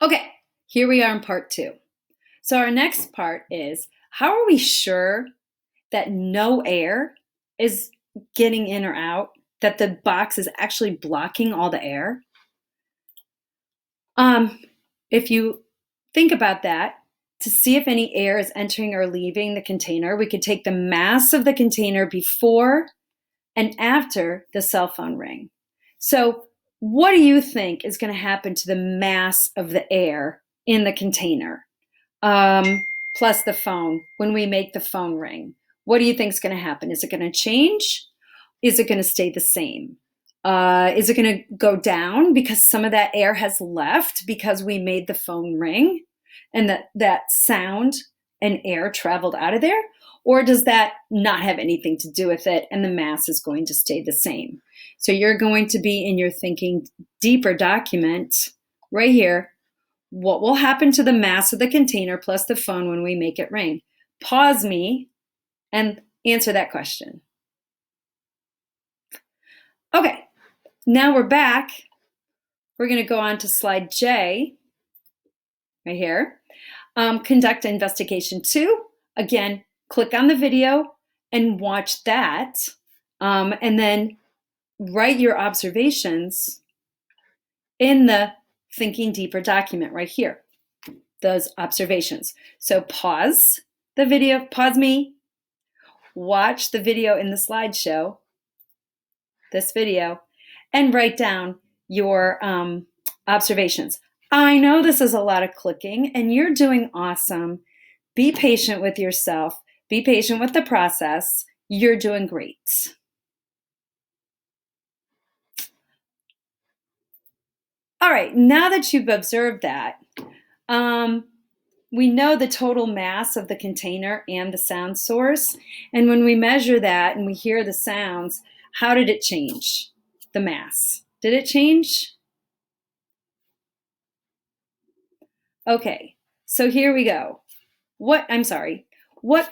Okay, here we are in part 2. So our next part is, how are we sure that no air is getting in or out, that the box is actually blocking all the air? If you think about that, to see if any air is entering or leaving the container, we could take the mass of the container before and after the cell phone ring. So what do you think is going to happen to the mass of the air in the container? Plus the phone, when we make the phone ring? What do you think is going to happen? Is it going to change? Is it going to stay the same? Is it going to go down because some of that air has left because we made the phone ring and that sound and air traveled out of there? Or does that not have anything to do with it and the mass is going to stay the same? So you're going to be in your thinking deeper document right here. What will happen to the mass of the container plus the phone when we make it ring? Pause me and answer that question. Okay, now we're back. We're going to go on to slide J, right here. Conduct investigation 2. Again, click on the video and watch that. And then write your observations in the Thinking Deeper document right here, those observations. So pause the video, pause me, watch the video in the slideshow, this video, and write down your observations. I know this is a lot of clicking and you're doing awesome. Be patient with yourself. Be patient with the process. You're doing great. All right, now that you've observed that, we know the total mass of the container and the sound source. And when we measure that and we hear the sounds, how did it change? The mass. Did it change? Okay, so here we go. What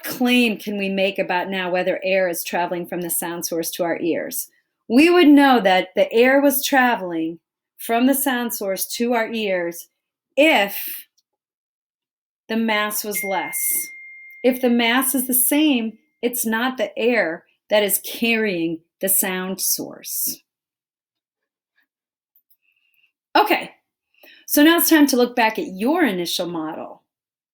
claim can we make about now whether air is traveling from the sound source to our ears? We would know that the air was traveling from the sound source to our ears if the mass was less. If the mass is the same, it's not the air that is carrying the sound source. Okay, so now it's time to look back at your initial model,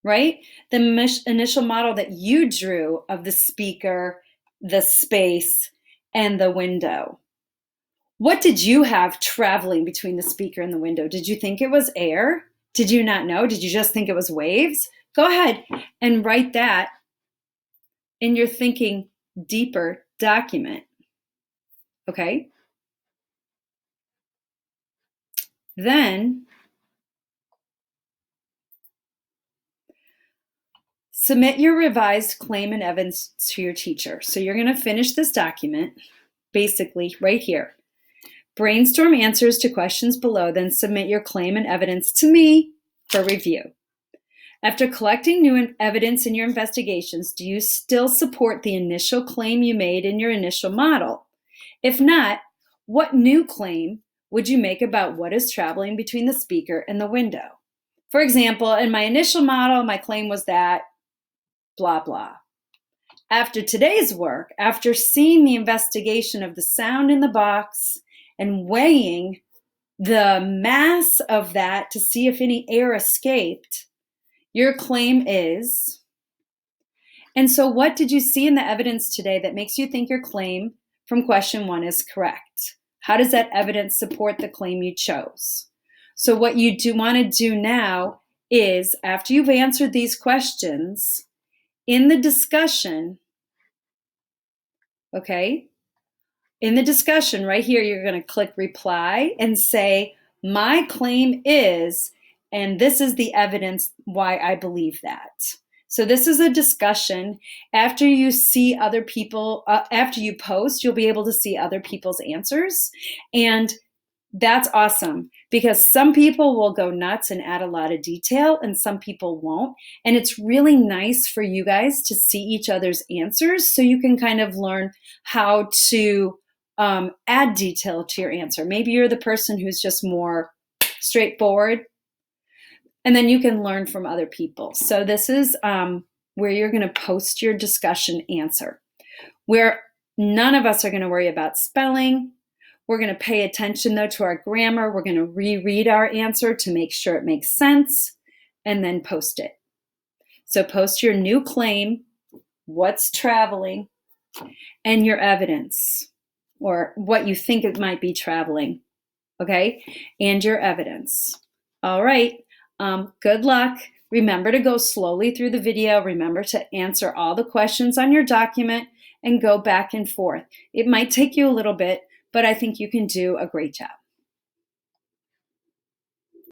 right? The initial model that you drew of the speaker, the space, and the window. What did you have traveling between the speaker and the window? Did you think it was air? Did you not know? Did you just think it was waves? Go ahead and write that in your Thinking Deeper document, okay? Then submit your revised claim and evidence to your teacher. So you're going to finish this document, basically right here. Brainstorm answers to questions below, then submit your claim and evidence to me for review. After collecting new evidence in your investigations, do you still support the initial claim you made in your initial model? If not, what new claim would you make about what is traveling between the speaker and the window? For example, in my initial model, my claim was that blah, blah. After today's work, after seeing the investigation of the sound in the box and weighing the mass of that to see if any air escaped, your claim is. And so what did you see in the evidence today that makes you think your claim from question 1 is correct? How does that evidence support the claim you chose? So what you do want to do now is, after you've answered these questions, in the discussion, okay, in the discussion right here, you're going to click reply and say, my claim is, and this is the evidence why I believe that. So this is a discussion. After you see other people, after you post, you'll be able to see other people's answers. And that's awesome because some people will go nuts and add a lot of detail and some people won't. And it's really nice for you guys to see each other's answers so you can kind of learn how to add detail to your answer. Maybe you're the person who's just more straightforward. And then you can learn from other people. So this is where you're going to post your discussion answer, where none of us are going to worry about spelling. We're going to pay attention, though, to our grammar. We're going to reread our answer to make sure it makes sense, and then post it. So post your new claim, what's traveling, and your evidence, or what you think it might be traveling, okay? And your evidence. All right, good luck. Remember to go slowly through the video. Remember to answer all the questions on your document and go back and forth. It might take you a little bit, but I think you can do a great job.